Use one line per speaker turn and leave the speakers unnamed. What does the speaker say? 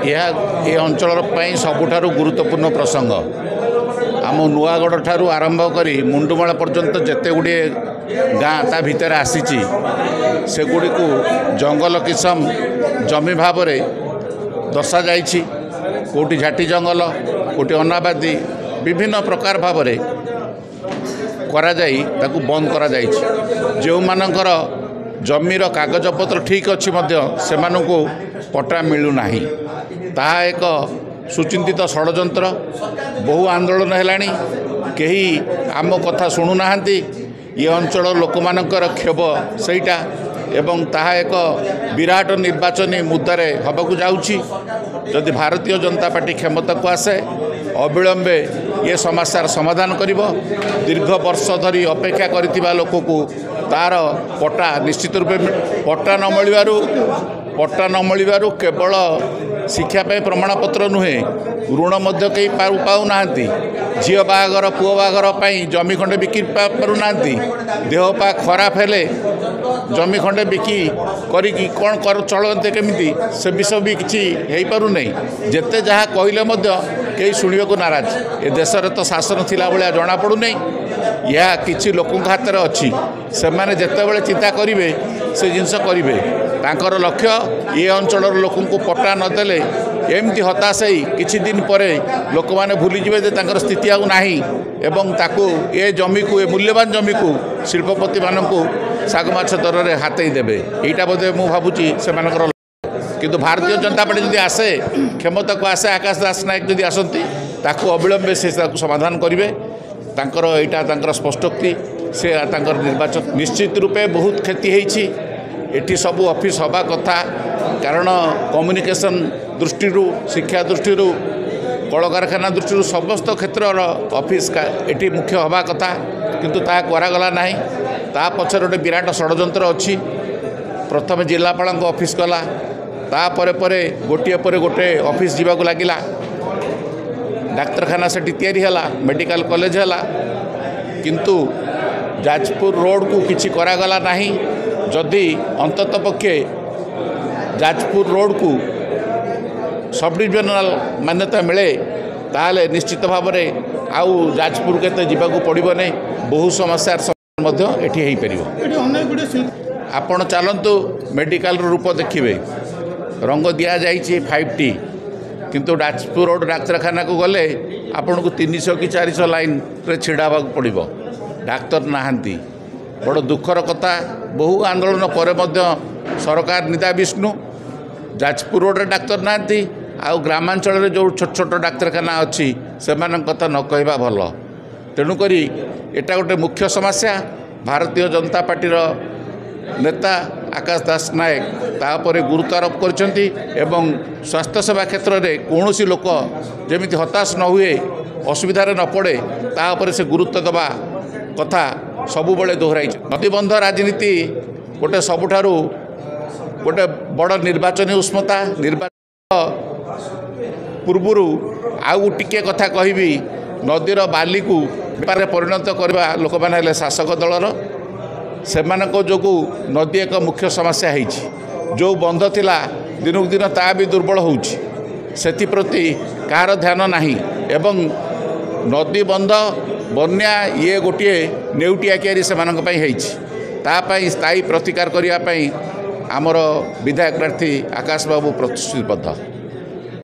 ए अंचल सबुठारु गुरुत्वपूर्ण प्रसंग आम नुआगढ़ ठारू आरंभ करी मुंडुमाला पर्यंत जेते गुड़े गाँ ता भितर आसीची सेगुड़ी को जंगल किसम जमी भाव दर्शा जाइछि। कोटी झाटी जंगल कोटी अनाबादी विभिन्न प्रकार भाव करा जाई ताकू बंद करा जाइछि। जो मानकर जमीर कागजपत्र ठीक अच्छी से पट्टा मिलू नाही ताहा एक सुचिंतित षड्यंत्र। बहु आंदोलन है कहीं आम कथा शुणु ना ये अंचल लोक मानकर क्षोभ सहीटा एवं ताहा एक विराट निर्वाचनी मुद्दारे हबाकू जाउछि। जदि भारतीय जनता पार्टी क्षमता को आसे अविलंबे ये समस्यार समाधान करिबो। दीर्घ वर्ष धरी अपेक्षा करितिबा लोक को तार पट्टा निश्चित रूपे पट्टा न मिलू केवल शिक्षा प्रमाणपत्र नुहे ऋण मध्य कई पाऊ ना झी बागर पुओ बागर जमी खंडे बिकी पारु ना देह पा खराब हेले जमी खंडे बिकी करी कौन कर चलते केमिति से विषय भी किसी हो पारु नहीं। जेते जहाँ कहले कई शुणा को नाराज। ए देश में तो शासन थिला भाया जना पड़ू नहीं। यह किसी लोक हाथ में अच्छी से मैंने जिते बड़े चिंता करेंगे से जिनस करेंगे तांकर लक्ष्य ये अंचल लोक पट्टा नदेले एमती हताश किछि दिन पर लोक मैंने भूलीजे तांकर स्थिति आउ नाही एवं ताकू ए जमी को ए मूल्यवान जमी को शिल्पपति मानक साग माछ दर में हाथई देवे। यहीटा बोधे मुझे भावुची से किंतु भारतीय जनता पार्टी जदि आसे क्षमता को आसे आकाश दास नायक जदि आसती ताकू अविलंबे से समाधान करेंगे। तांकर एटा तांकर स्पष्टोक्ति से तांकर निर्वाचन निश्चित रूपे बहुत क्षति होईछि। एटी सबू ऑफिस हवा कथा कारण कम्युनिकेशन दृष्टि शिक्षा दृष्टि कलकारखाना दृष्टि समस्त क्षेत्र ऑफिस का एटी मुख्य हवा कथा किंतु ता करागला नाही। ता पछर गोटे विराट षड्यंत्र अच्छी। प्रथम जिलापाल ऑफिस कला तापर गोटे पर गोटे ऑफिस जीवाक लगिला। डाक्तरखाना सेठी तैयारी हैला मेडिकल कॉलेज हैला किंतु जाजपुर रोड को किछि करागला नाही। जदि अंतत पक्षे जाजपुर रोड को सब डिविजनल मान्यता मिले ताले निश्चित भाव में आउ जाजपुर के जीवाक पड़ो नहीं। बहु समस्या एठी आपण चलतु मेडिकल रूप देखिए रंग दिया जाइए 5T किंतु जाजपुर रोड डाक्तरखाना को गले आपन को 300 कि 400 लाइन रे छिड़ावा पड़ो डाक्तर नहांती। बड़ दुखर कथा। बहु आंदोलन पर सरकार निदा विष्णु जाजपुर रोड डाक्तर नहांती आउ ग्रामांचल में जो छोट छोट डाक्तरखाना अच्छी से कथा न कहवा भल। तेणुक एटा गोटे मुख्य समस्या। भारतीय जनता पार्टीर नेता आकाश दास नायक तापर गुरुत्व आरोप करछंती एवं स्वास्थ्य सेवा क्षेत्र में कौन सी लोक जमी हताश न हुए असुविधार न पड़े तापर से गुरुत्व दबा कथा सबुबले दोहराई। नदीबंध राजनीति गोटे सबुठारु गोटे बड़ निर्वाचनी उष्मता। निर्वाचन पूर्वरु आउ टिके कथा कहबी नदीर बाली को परिणत करवा लोक मैंने शासक दलर सेमानक जोगु नदी एक मुख्य समस्या है। जो बंध थिला दिनक दिन ता भी दुर्बल होउछि सेतिप्रति कार ध्यान नाही एवं नदी बंध बन्या ये गोटे नेउटिया क्यारी से तापाई स्थायी प्रतिकार करने आमर विधायक प्रार्थी आकाश बाबू प्रतिश्रुतिबद्ध।